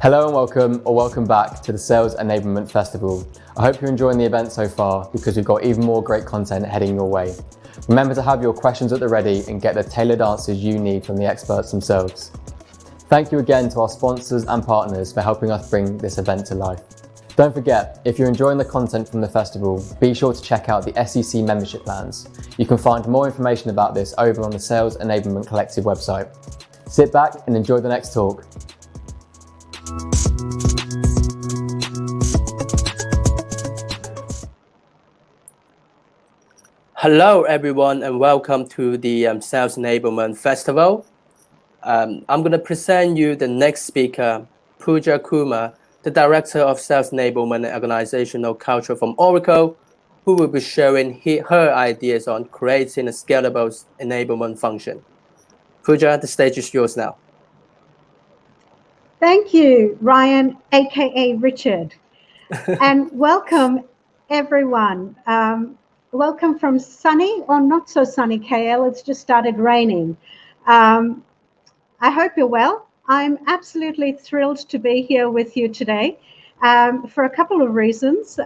Hello and welcome, or welcome back to the Sales Enablement Festival. I hope you're enjoying the event so far because we've got even more great content heading your way. Remember to have your questions at the ready and get the tailored answers you need from the experts themselves. Thank you again to our sponsors and partners for helping us bring this event to life. Don't forget, if you're enjoying the content from the festival, be sure to check out the SEC membership plans. You can find more information about this over on the Sales Enablement Collective website. Sit back and enjoy the next talk. Hello, everyone, and welcome to the Sales Enablement Festival. I'm going to present you the next speaker, Pooja Kumar, the Director of Sales Enablement and Organizational Culture from Oracle, who will be sharing her ideas on creating a scalable enablement function. Pooja, the stage is yours now. Thank you, Ryan, aka Richard, and welcome everyone. Welcome from sunny or not so sunny KL. It's just started raining. I hope you're well. I'm absolutely thrilled to be here with you today for a couple of reasons.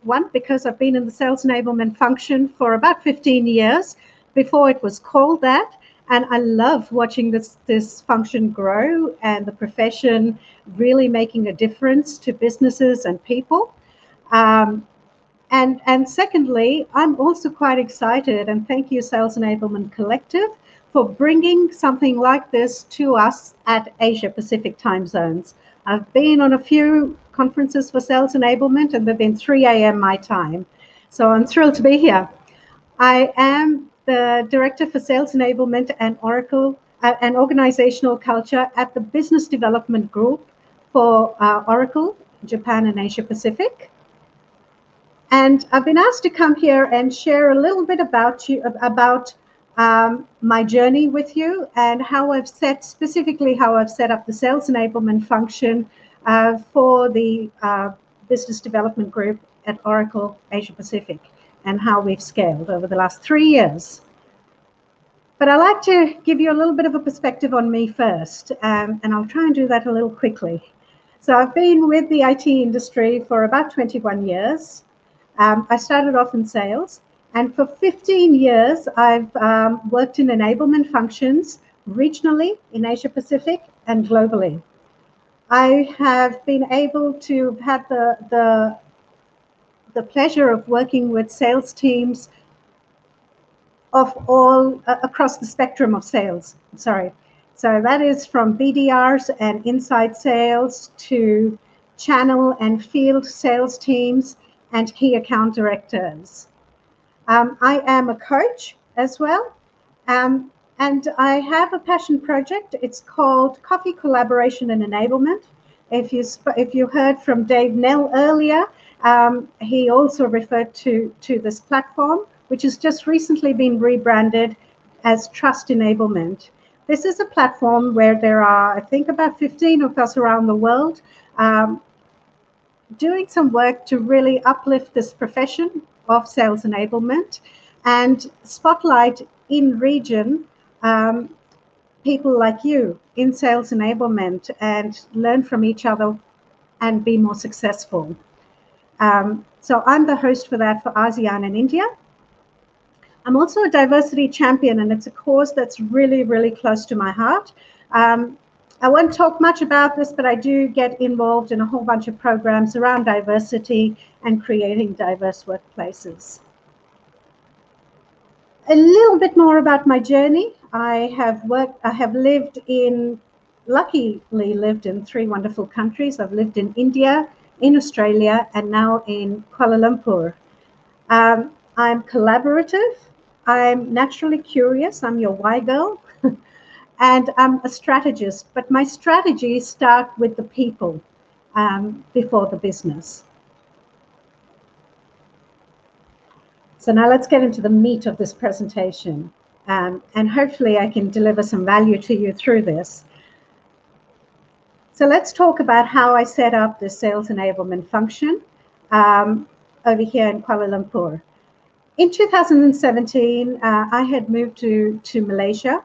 One, because I've been in the sales enablement function for about 15 years before it was called that. And I love watching this function grow and the profession really making a difference to businesses and people. And secondly, I'm also quite excited, and thank you, Sales Enablement Collective, for bringing something like this to us at Asia Pacific time zones. I've been on a few conferences for sales enablement, and they've been 3 a.m. my time. So I'm thrilled to be here. I am the Director for Sales Enablement and Oracle and Organizational Culture at the Business Development Group for Oracle, Japan and Asia Pacific. And I've been asked to come here and share a little bit about my journey with you and specifically how I've set up the sales enablement function for the Business Development Group at Oracle Asia Pacific, and how we've scaled over the last 3 years. But I'd like to give you a little bit of a perspective on me first, and I'll try and do that a little quickly. So I've been with the IT industry for about 21 years. I started off in sales, and for 15 years, I've worked in enablement functions regionally in Asia Pacific and globally. I have been able to have the pleasure of working with sales teams of all across the spectrum of sales. So that is from BDRs and inside sales to channel and field sales teams and key account directors. I am a coach as well, and I have a passion project. It's called Coffee Collaboration and Enablement. If you heard from Dave Nell earlier, he also referred to this platform, which has just recently been rebranded as Trust Enablement. This is a platform where there are, I think, about 15 of us around the world doing some work to really uplift this profession of sales enablement and spotlight in region people like you in sales enablement and learn from each other and be more successful. So I'm the host for that for ASEAN and India. I'm also a diversity champion, and it's a cause that's really, really close to my heart. I won't talk much about this, but I do get involved in a whole bunch of programs around diversity and creating diverse workplaces. A little bit more about my journey. Luckily lived in 3 wonderful countries. I've lived in India, in Australia, and now in Kuala Lumpur. I'm collaborative. I'm naturally curious. I'm your why girl. And I'm a strategist, but my strategies start with the people before the business. So now let's get into the meat of this presentation, and hopefully I can deliver some value to you through this. So let's talk about how I set up the sales enablement function over here in Kuala Lumpur. In 2017, I had moved to Malaysia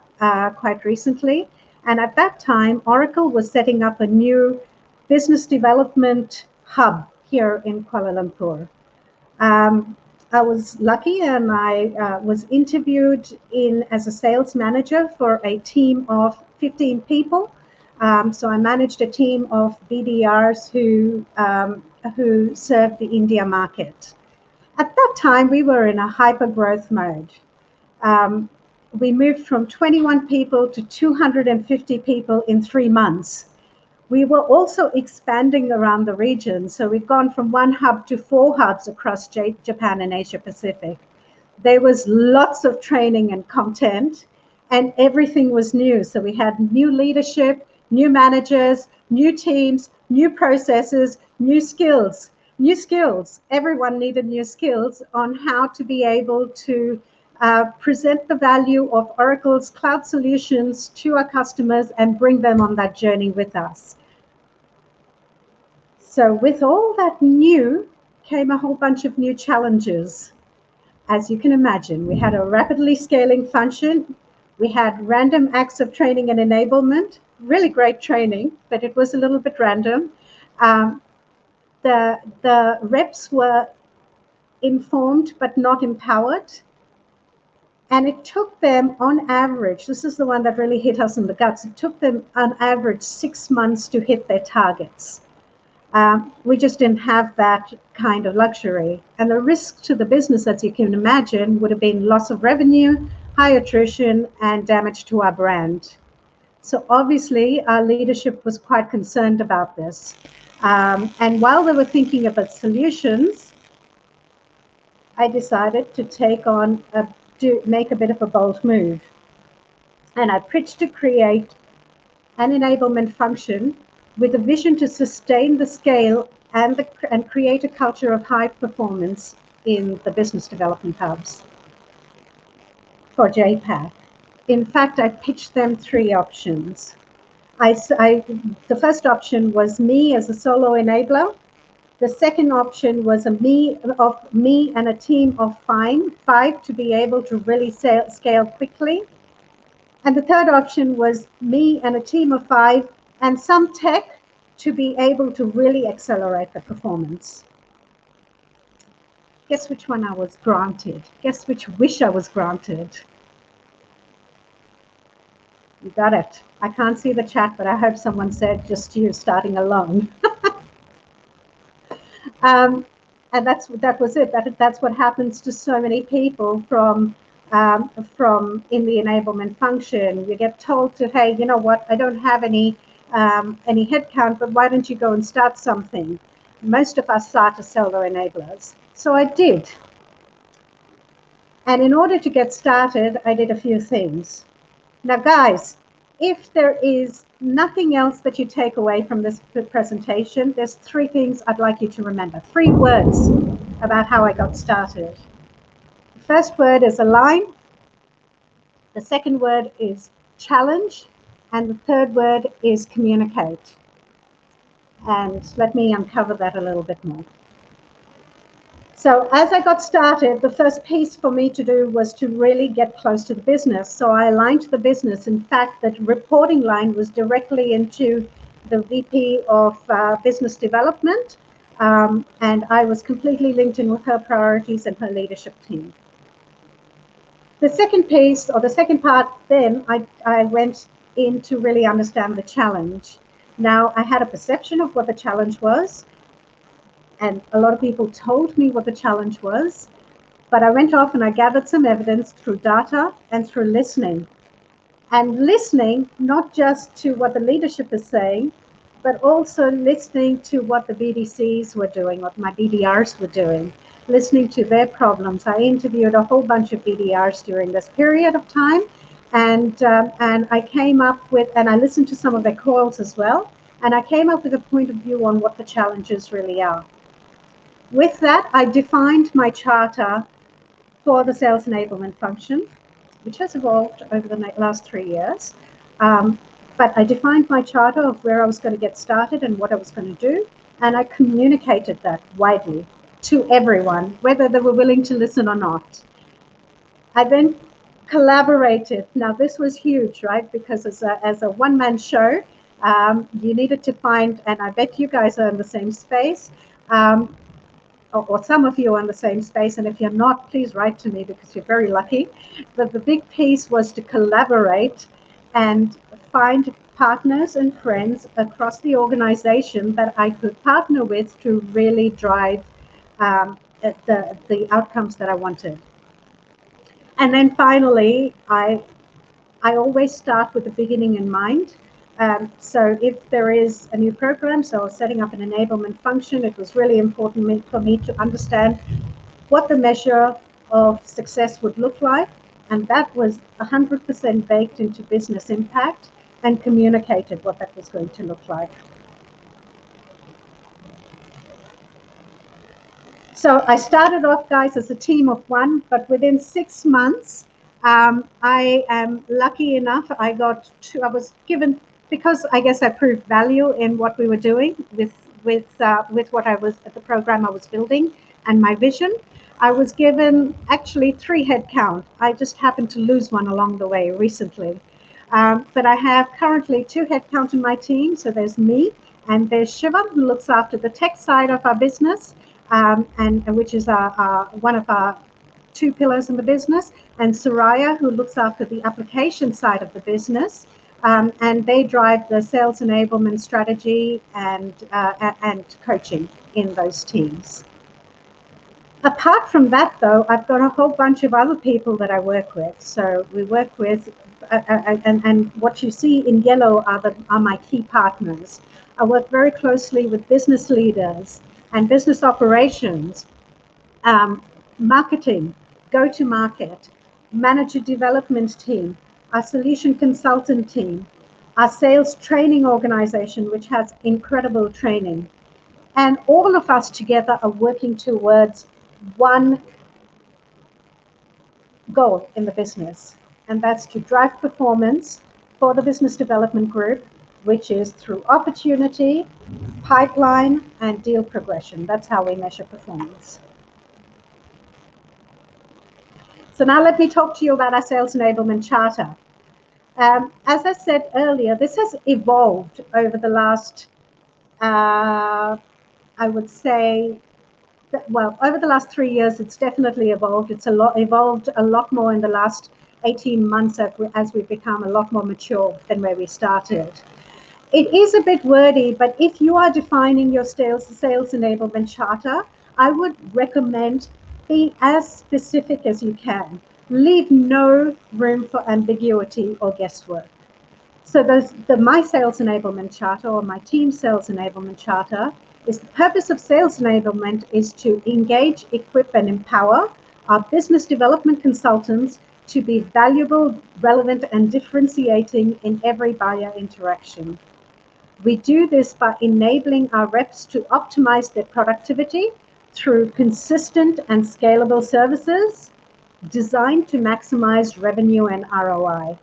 quite recently, and at that time, Oracle was setting up a new business development hub here in Kuala Lumpur. I was lucky and I was interviewed in as a sales manager for a team of 15 people. So I managed a team of BDRs who served the India market. At that time, we were in a hyper growth mode. We moved from 21 people to 250 people in 3 months. We were also expanding around the region. So we've gone from 1 hub to 4 hubs across Japan and Asia Pacific. There was lots of training and content, and everything was new. So we had new leadership, new managers, new teams, new processes, new skills. New skills. Everyone needed new skills on how to be able to present the value of Oracle's cloud solutions to our customers and bring them on that journey with us. So with all that new came a whole bunch of new challenges. As you can imagine, we had a rapidly scaling function. We had random acts of training and enablement, really great training, but it was a little bit random. The reps were informed but not empowered. And it took them on average, this is the one that really hit us in the guts, it took them on average 6 months to hit their targets. We just didn't have that kind of luxury. And the risk to the business, as you can imagine, would have been loss of revenue, high attrition, and damage to our brand. So obviously, our leadership was quite concerned about this. And while they were thinking about solutions, I decided to make a bit of a bold move. And I pitched to create an enablement function with a vision to sustain the scale and create a culture of high performance in the business development hubs for JPAC. In fact, I pitched them 3 options. The first option was me as a solo enabler. The second option was me and a team of 5 to be able to really scale quickly. And the third option was me and a team of 5 and some tech to be able to really accelerate the performance. Guess which one I was granted? Guess which wish I was granted? You got it. I can't see the chat, but I hope someone said just you starting alone. And that was it. That's what happens to so many people from in the enablement function. You get told to, hey, you know what? I don't have any headcount, but why don't you go and start something? Most of us start as solo enablers. So I did. And in order to get started, I did a few things. Now, guys, if there is nothing else that you take away from this presentation, there's 3 things I'd like you to remember. 3 words about how I got started. The first word is align. The second word is challenge. And the third word is communicate. And let me uncover that a little bit more. So as I got started, the first piece for me to do was to really get close to the business. So I aligned to the business. In fact, that reporting line was directly into the VP of Business Development. And I was completely linked in with her priorities and her leadership team. The second piece, or the second part, then I went in to really understand the challenge. Now, I had a perception of what the challenge was. And a lot of people told me what the challenge was, but I went off and I gathered some evidence through data and through listening. And listening, not just to what the leadership is saying, but also listening to what the BDCs were doing, what my BDRs were doing, listening to their problems. I interviewed a whole bunch of BDRs during this period of time, and I came up with, and I listened to some of their calls as well, and I came up with a point of view on what the challenges really are. With that, I defined my charter for the sales enablement function, which has evolved over the last 3 years. But I defined my charter of where I was going to get started and what I was going to do. And I communicated that widely to everyone, whether they were willing to listen or not. I then collaborated. Now, this was huge, right? Because as a one-man show, You needed to find, and I bet you guys are in the same space, or some of you are in the same space, and if you're not, please write to me because you're very lucky. But the big piece was to collaborate and find partners and friends across the organization that I could partner with to really drive the outcomes that I wanted. And then finally, I always start with the beginning in mind. So if there is a new program, so setting up an enablement function, it was really important for me to understand what the measure of success would look like. And that was 100% baked into business impact and communicated what that was going to look like. So I started off, guys, as a team of one, but within 6 months, I am lucky enough, I was given, because I guess I proved value in what we were doing with what the program I was building and my vision. I was given actually 3 headcount. I just happened to lose one along the way recently. But I have currently 2 headcount in my team. So there's me and there's Shiva, who looks after the tech side of our business, and which is one of our 2 pillars in the business, and Soraya, who looks after the application side of the business. And they drive the sales enablement strategy and coaching in those teams. Apart from that, though, I've got a whole bunch of other people that I work with. So we work with, and what you see in yellow are my key partners. I work very closely with business leaders and business operations, marketing, go-to-market, manager development team, our solution consultant team, our sales training organization, which has incredible training. And all of us together are working towards one goal in the business, and that's to drive performance for the business development group, which is through opportunity, pipeline, and deal progression. That's how we measure performance. So now let me talk to you about our sales enablement charter. As I said earlier, this has evolved over the last, I would say, well, over the last 3 years, it's definitely evolved. It's evolved a lot more in the last 18 months as we've become a lot more mature than where we started. It is a bit wordy, but if you are defining your sales enablement charter, I would recommend be as specific as you can. Leave no room for ambiguity or guesswork. So my sales enablement charter, or my team sales enablement charter, is the purpose of sales enablement is to engage, equip, and empower our business development consultants to be valuable, relevant, and differentiating in every buyer interaction. We do this by enabling our reps to optimize their productivity through consistent and scalable services designed to maximize revenue and ROI.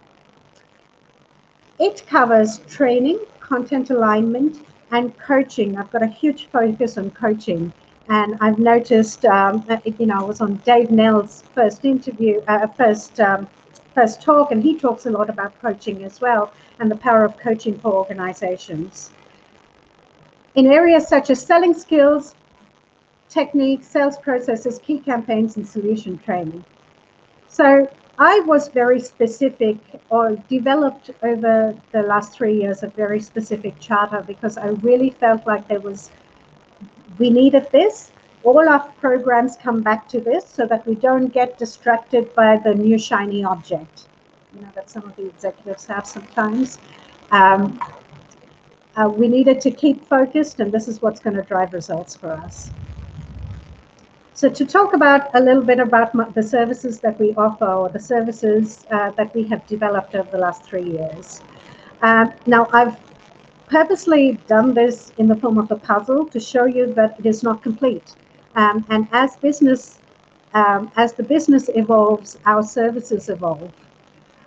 It covers training, content alignment, and coaching. I've got a huge focus on coaching, and I've noticed, I was on Dave Nell's first interview, first talk, and he talks a lot about coaching as well, and the power of coaching for organizations. In areas such as selling skills, techniques, sales processes, key campaigns, and solution training. So I was very specific, or developed over the last 3 years a very specific charter, because I really felt like we needed this. All our programs come back to this so that we don't get distracted by the new shiny object, that some of the executives have sometimes. We needed to keep focused, and this is what's going to drive results for us. So to talk about a little bit about the services that we offer, or the services that we have developed over the last 3 years. Now, I've purposely done this in the form of a puzzle to show you that it is not complete. And as the business evolves, our services evolve.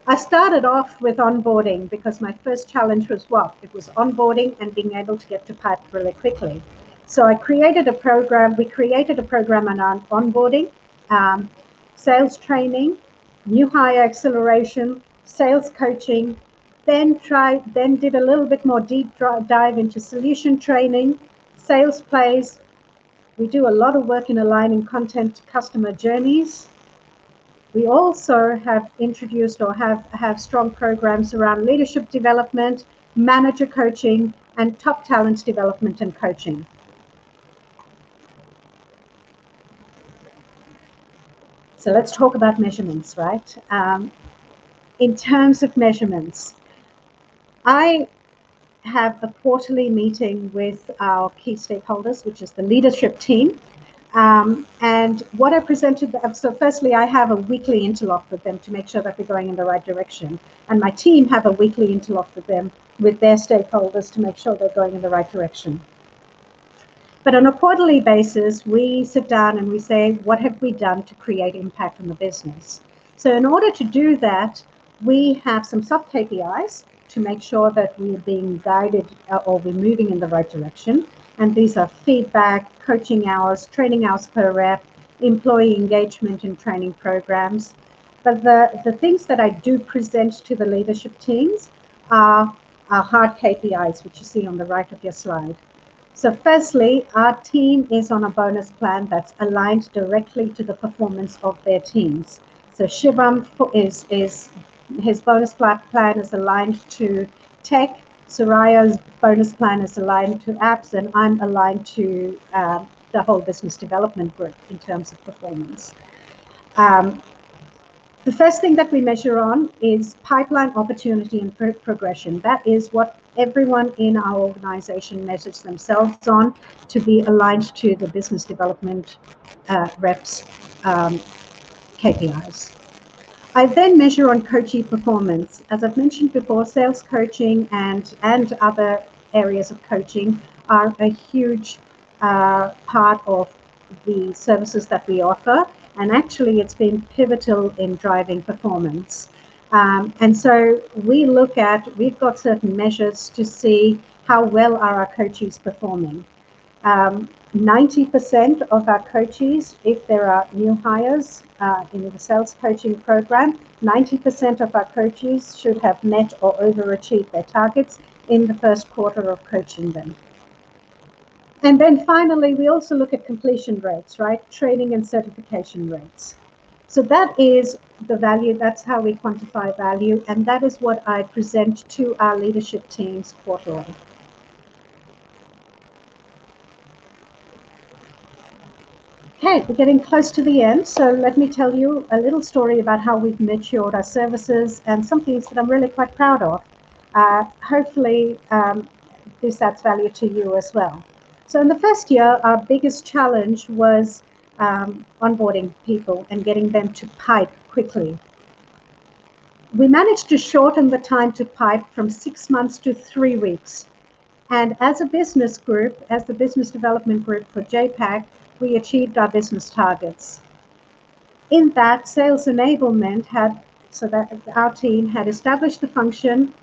I started off with onboarding because my first challenge was what? It was onboarding and being able to get to pipe really quickly. So we created a program on onboarding, sales training, new hire acceleration, sales coaching, Then did a little bit more deep dive into solution training, sales plays. We do a lot of work in aligning content to customer journeys. We also have introduced or have strong programs around leadership development, manager coaching, and top talent development and coaching. So let's talk about measurements, right? In terms of measurements, I have a quarterly meeting with our key stakeholders, which is the leadership team. And what I presented, so firstly, I have a weekly interlock with them to make sure that we're going in the right direction. And my team have a weekly interlock with them, with their stakeholders, to make sure they're going in the right direction. But on a quarterly basis, we sit down and we say, what have we done to create impact on the business? So in order to do that, we have some sub KPIs to make sure that we're being guided or we're moving in the right direction. And these are feedback, coaching hours, training hours per rep, employee engagement and training programs. But the things that I do present to the leadership teams are hard KPIs, which you see on the right of your slide. So firstly, our team is on a bonus plan that's aligned directly to the performance of their teams. So Shivam his bonus plan is aligned to tech. Soraya's bonus plan is aligned to apps, and I'm aligned to the whole business development group in terms of performance. The first thing that we measure on is pipeline opportunity and progression. That is what everyone in our organization measures themselves on, to be aligned to the business development reps KPIs. I then measure on coachee performance. As I've mentioned before, sales coaching and other areas of coaching are a huge part of the services that we offer. And actually, it's been pivotal in driving performance. And so we've got certain measures to see how well are our coaches performing. 90% of our coaches, if there are new hires in the sales coaching program, 90% of our coaches should have met or overachieved their targets in the first quarter of coaching them. And then finally, we also look at completion rates, right? Training and certification rates. So that is the value, that's how we quantify value, and that is what I present to our leadership teams quarterly. Okay, we're getting close to the end, so let me tell you a little story about how we've matured our services and some things that I'm really quite proud of. Hopefully, this adds value to you as well. So in the first year, our biggest challenge was onboarding people and getting them to pipe quickly. We managed to shorten the time to pipe from 6 months to 3 weeks. And as a business group, as the business development group for JPAC, we achieved our business targets. In that, sales enablement so that our team had established the function,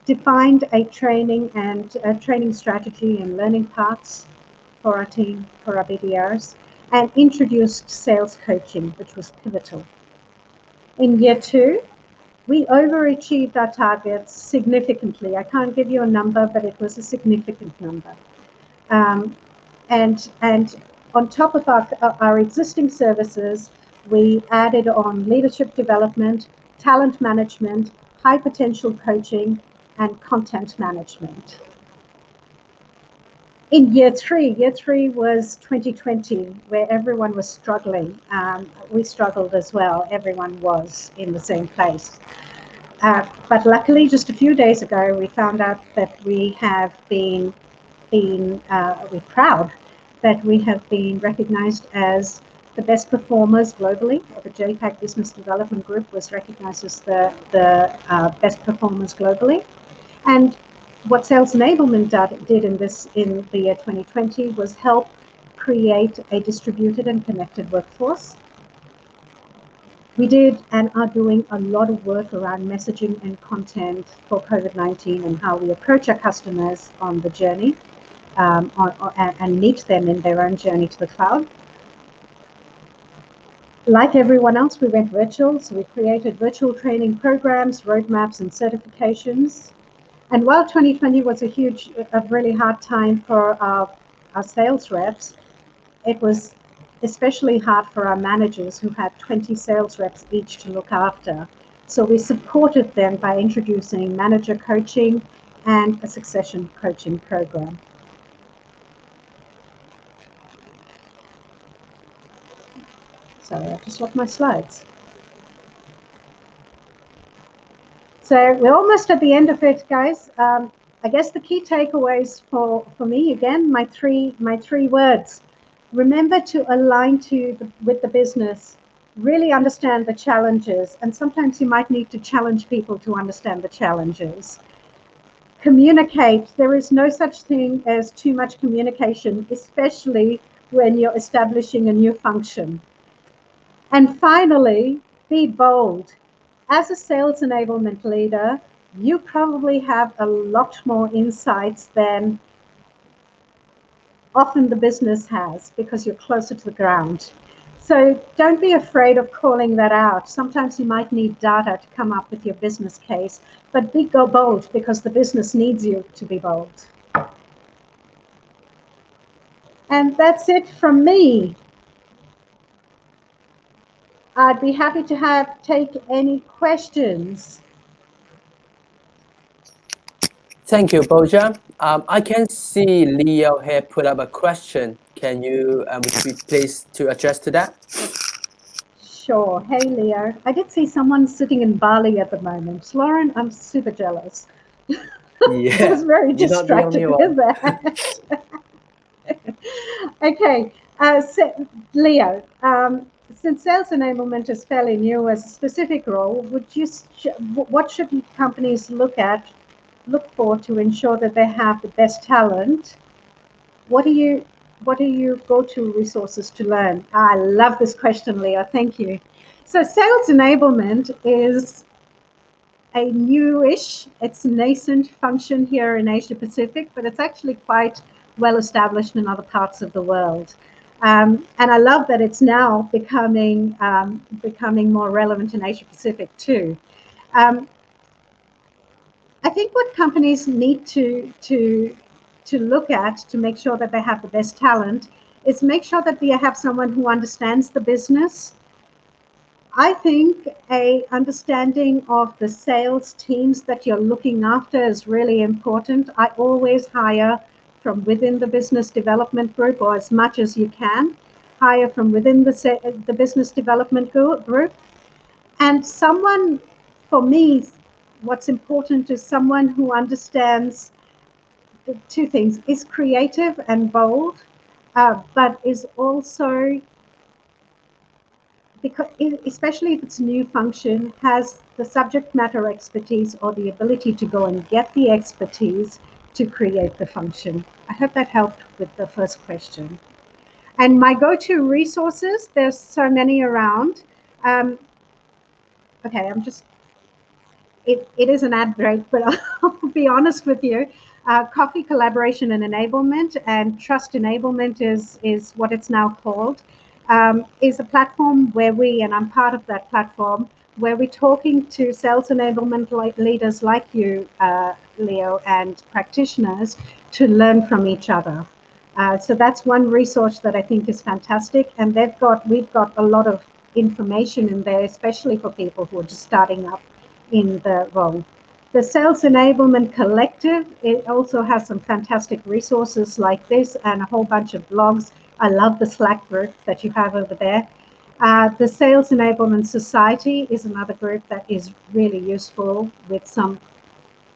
defined a training strategy and learning paths for our team, for our BDRs, and introduced sales coaching, which was pivotal. In year 2, we overachieved our targets significantly. I can't give you a number, but it was a significant number. And on top of our existing services, we added on leadership development, talent management, high potential coaching, and content management. In year 3 was 2020, where everyone was struggling. We struggled as well. Everyone was in the same place. But luckily, just a few days ago, we found out that we're proud that we have been recognized as the best performers globally. The JPAC Business Development Group was recognized as the best performers globally. And what Sales Enablement did in the year 2020 was help create a distributed and connected workforce. We did and are doing a lot of work around messaging and content for COVID-19 and how we approach our customers on the journey and meet them in their own journey to the cloud. Like everyone else, we went virtual, so we created virtual training programs, roadmaps, and certifications. And while 2020 was a really hard time for our sales reps, it was especially hard for our managers who had 20 sales reps each to look after. So we supported them by introducing manager coaching and a succession coaching program. Sorry, I just lost my slides. So we're almost at the end of it, guys. I guess the key takeaways for me, again, my three words. Remember to align with the business, really understand the challenges, and sometimes you might need to challenge people to understand the challenges. Communicate. There is no such thing as too much communication, especially when you're establishing a new function. And finally, be bold. As a sales enablement leader, you probably have a lot more insights than often the business has because you're closer to the ground. So don't be afraid of calling that out. Sometimes you might need data to come up with your business case, but go bold because the business needs you to be bold. And that's it from me. I'd be happy to take any questions. Thank you, Boja. I can see Leo here put up a question. Can you would you please to address to that? Sure. Hey, Leo. I did see someone sitting in Bali at the moment. Lauren, I'm super jealous. Yeah, I was very you're not the distracted only with one. that. Okay. So, Leo, since sales enablement is fairly new as a specific role, what should companies look for to ensure that they have the best talent? What are your go-to resources to learn? I love this question, Leo. Thank you. So sales enablement is a newish, it's nascent function here in Asia Pacific, but it's actually quite well established in other parts of the world. And I love that it's now becoming more relevant in Asia Pacific too. I think what companies need to look at to make sure that they have the best talent is make sure that they have someone who understands the business. I think a understanding of the sales teams that you're looking after is really important. I always hire from within the business development group, or as much as you can, hire from within the business development group. And someone, for me, what's important is someone who understands two things, is creative and bold, but is also, because especially if it's a new function, has the subject matter expertise or the ability to go and get the expertise to create the function. I hope that helped with the first question. And my go-to resources, there's so many around. Okay, it is an ad break, but I'll be honest with you. Coffee Collaboration and Enablement, and Trust Enablement is what it's now called, is a platform where and I'm part of that platform, where we're talking to sales enablement leaders like you, Leo, and practitioners to learn from each other. So that's one resource that I think is fantastic, and we've got a lot of information in there, especially for people who are just starting up in the role. The Sales Enablement Collective, it also has some fantastic resources like this and a whole bunch of blogs. I love the Slack group that you have over there. The Sales Enablement Society is another group that is really useful with some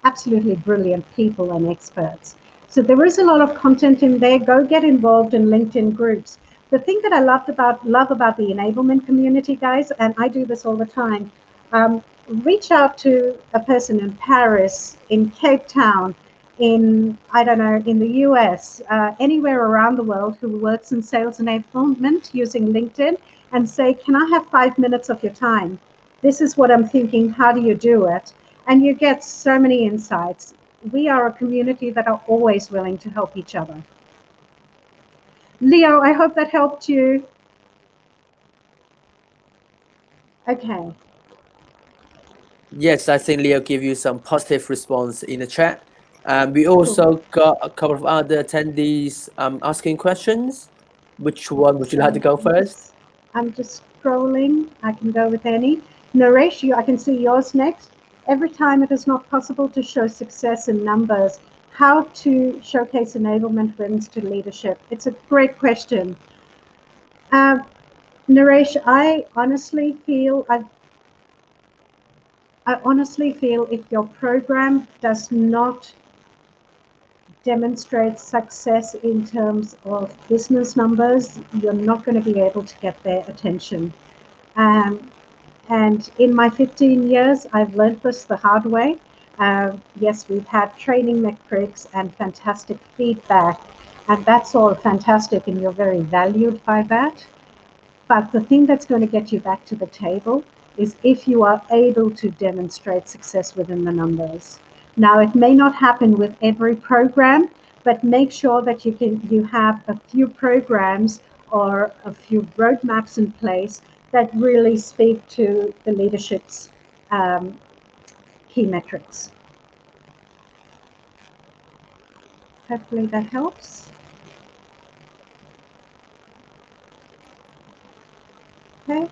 absolutely brilliant people and experts. So there is a lot of content in there. Go get involved in LinkedIn groups. The thing that I love about the enablement community, guys, and I do this all the time, reach out to a person in Paris, in Cape Town, in, I don't know, in the US, anywhere around the world who works in sales enablement using LinkedIn, and say, can I have 5 minutes of your time? This is what I'm thinking. How do you do it? And you get so many insights. We are a community that are always willing to help each other. Leo, I hope that helped you. Okay. Yes, I think Leo give you some positive response in the chat. We Cool. also got a couple of other attendees asking questions. Which one would you like to go first? I'm just scrolling. I can go with any. Naresh, I can see yours next. Every time it is not possible to show success in numbers, how to showcase enablement wins to leadership? It's a great question. Naresh, I honestly feel if your program does not demonstrate success in terms of business numbers, you're not going to be able to get their attention. And in my 15 years, I've learned this the hard way. Yes, we've had training metrics and fantastic feedback, and that's all fantastic, and you're very valued by that. But the thing that's going to get you back to the table is if you are able to demonstrate success within the numbers. Now, it may not happen with every program, but make sure that you have a few programs or a few roadmaps in place that really speak to the leadership's key metrics. Hopefully that helps. Okay.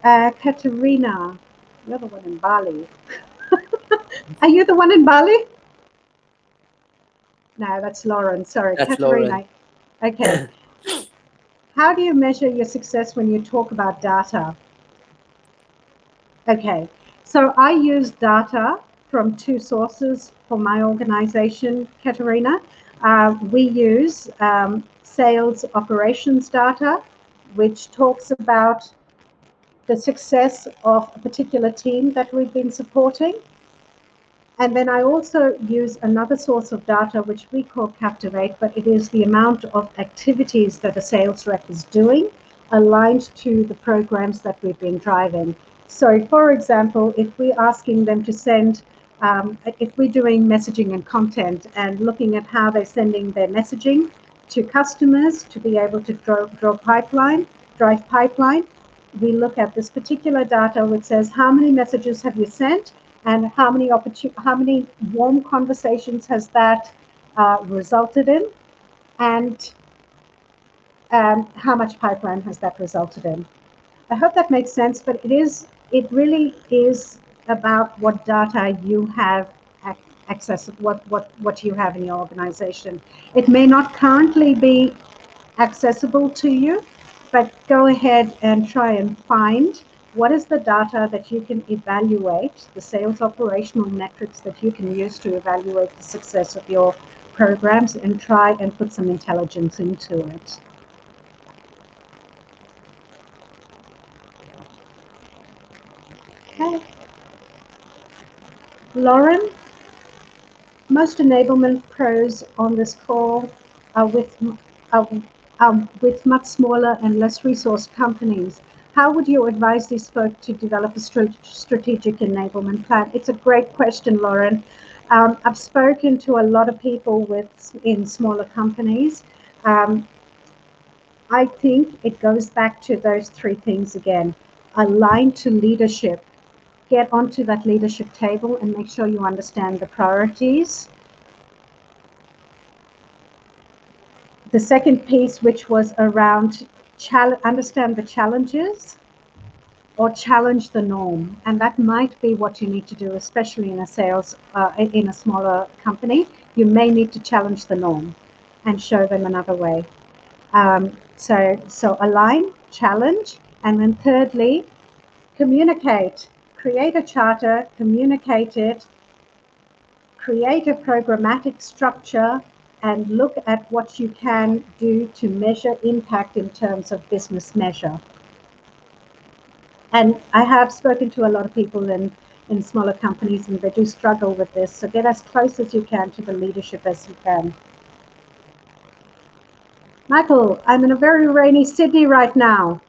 Katerina, you're the one in Bali. Are you the one in Bali? No, that's Lauren. Sorry, That's Katerina. Lauren. Okay. How do you measure your success when you talk about data? Okay. So I use data from two sources for my organization, Katerina. We use sales operations data, which talks about the success of a particular team that we've been supporting. And then I also use another source of data, which we call Captivate, but it is the amount of activities that a sales rep is doing aligned to the programs that we've been driving. So, for example, if we're asking them to send, if we're doing messaging and content and looking at how they're sending their messaging to customers to be able to drive pipeline, we look at this particular data which says how many messages have you sent and how many warm conversations has that resulted in, and how much pipeline has that resulted in. I hope that makes sense, but it really is about what data you have access, what you have in your organization. It may not currently be accessible to you, but go ahead and try and find what is the data that you can evaluate, the sales operational metrics that you can use to evaluate the success of your programs, and try and put some intelligence into it. Okay. Lauren, most enablement pros on this call are with much smaller and less resourced companies. How would you advise these folks to develop a strategic enablement plan? It's a great question, Lauren. I've spoken to a lot of people in smaller companies. I think it goes back to those three things again. Align to leadership. Get onto that leadership table and make sure you understand the priorities. The second piece, which was around understand the challenges or challenge the norm. And that might be what you need to do, especially in a in a smaller company. You may need to challenge the norm and show them another way. So align, challenge, and then thirdly, communicate. Create a charter, communicate it, create a programmatic structure, and look at what you can do to measure impact in terms of business measure. And I have spoken to a lot of people in smaller companies, and they do struggle with this. So get as close as you can to the leadership as you can. Michael, I'm in a very rainy Sydney right now.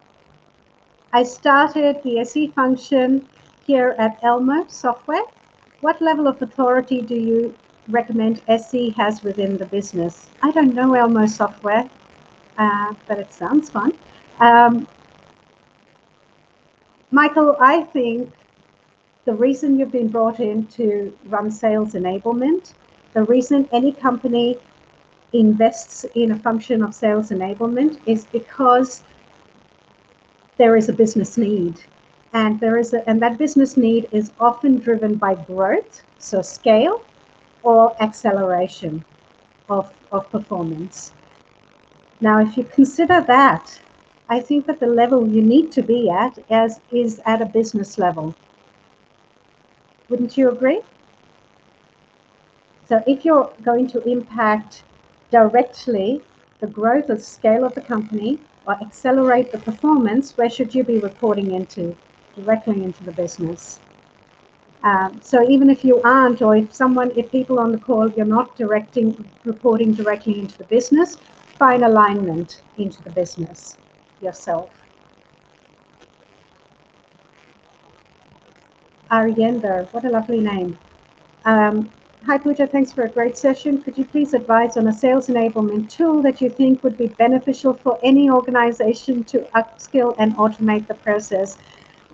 I started the SE function here at Elmo Software. What level of authority do you recommend SE has within the business? I don't know Elmo Software, but it sounds fun. Michael, I think the reason you've been brought in to run sales enablement, the reason any company invests in a function of sales enablement is because there is a business need. And that business need is often driven by growth, so scale, or acceleration of performance. Now, if you consider that, I think that the level you need to be at is at a business level. Wouldn't you agree? So if you're going to impact directly the growth or scale of the company or accelerate the performance, where should you be reporting into? Directly into the business. So even if you aren't, or if people on the call, you're not reporting directly into the business, find alignment into the business yourself. Arienda, what a lovely name. Hi Pooja, thanks for a great session. Could you please advise on a sales enablement tool that you think would be beneficial for any organization to upskill and automate the process?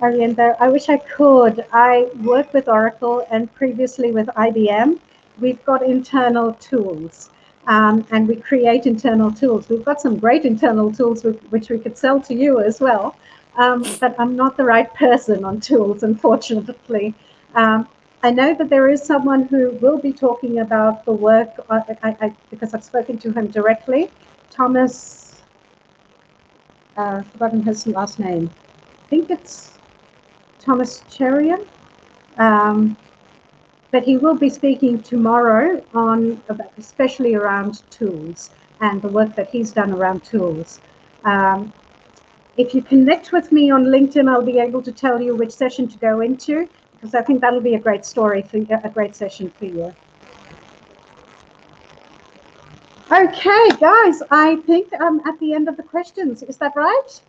Arienda, I wish I could. I work with Oracle and previously with IBM. We've got internal tools and we create internal tools. We've got some great internal tools which we could sell to you as well. But I'm not the right person on tools, unfortunately. I know that there is someone who will be talking about the work, because I've spoken to him directly. Thomas, forgotten his last name. I think it's Thomas Cherian. But he will be speaking tomorrow especially around tools and the work that he's done around tools. If you connect with me on LinkedIn, I'll be able to tell you which session to go into, because I think that'll be a great story for you, a great session for you. Okay, guys, I think I'm at the end of the questions. Is that right?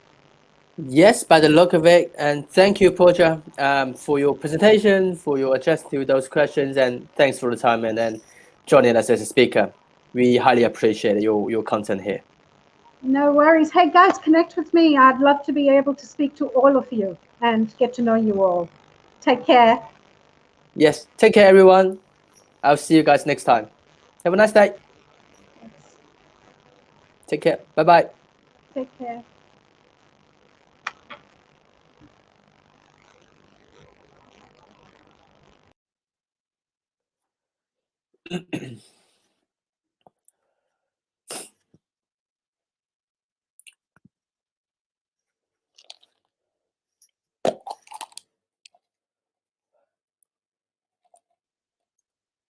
Yes, by the look of it. And thank you, Pooja, for your presentation, for your address to those questions, and thanks for the time and then joining us as a speaker. We highly appreciate your content here. No worries. Hey, guys, connect with me. I'd love to be able to speak to all of you and get to know you all. Take care. Yes, take care, everyone. I'll see you guys next time. Have a nice day. Take care. Bye-bye. Take care.